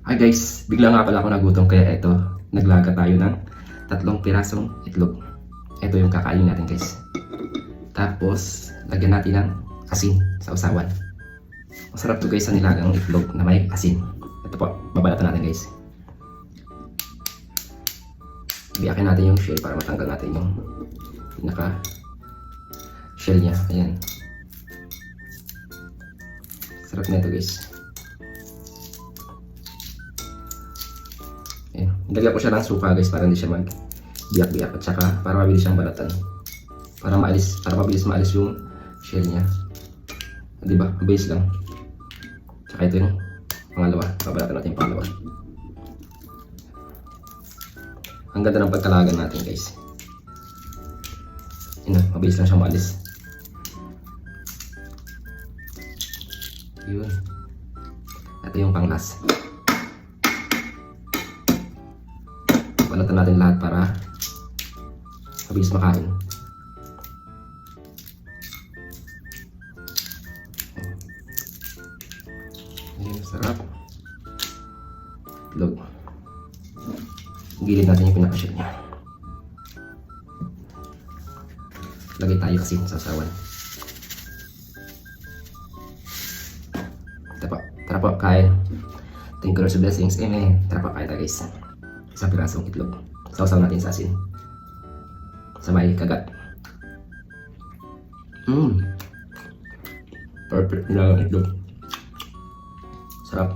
Hi guys, bigla nga pala ako nagutom kaya eto, naglaga tayo ng 3 pirasong itlog. Ito yung kakainin natin guys. Tapos, lagyan natin ng asin sa usawan. Masarap to guys sa nilagang itlog na may asin. Ito po, babalatan natin guys. Biyakin natin yung shell para matanggal natin yung pinaka shell niya. Ayan. Sarap na ito guys. Ayan. Nilagyan ko siya ng suka guys para hindi siya mag-biyak-biyak at saka para mabilis siyang balatan. Para mabilis maalis yung shell niya. Diba? Mabilis lang. Saka ito yung pangalawa. Babalatan natin yung pangalawa. Ang ganda ng pagkalagan natin guys. Yun, mabilis lang siyang maalis. Yun. Ito yung panglas. Balatan natin lahat para mabilis makain. Ayan, sarap. Itlog. Gilid natin yung pinaka-shell niya. Lagay tayo kasi sa sawan. Tara po, kain. Thank you Lord sa blessings. Amen. Tara po, kain tayo guys. Isang pirasong itlog. Sausaw natin sa asin. Sa may kagat. Perfect nilagang itlog. Sarap.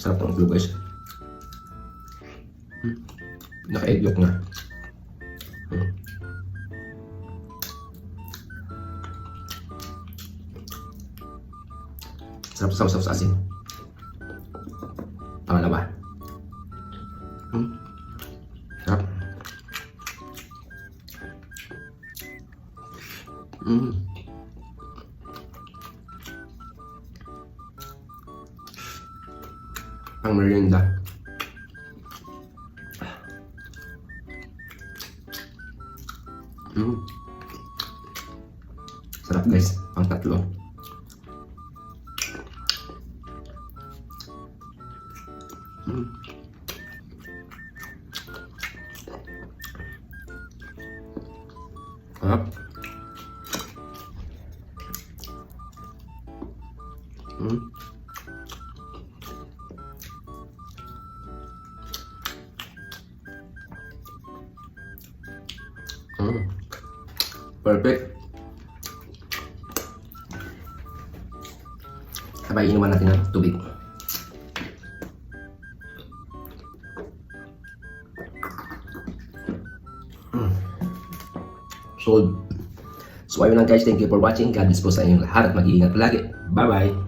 Sarap ng itlog guys. Naka-egg yolk na. Sarap sausaw sa asin. Pangalawa. Sarap. Pang merienda. Sarap guys, pang tatlo. Sarap. Perfect. Sabay inuman natin ng tubig. Sold. So ayun lang guys, thank you for watching. God bless po sa inyong lahat at mag-iingat palagi. Bye bye.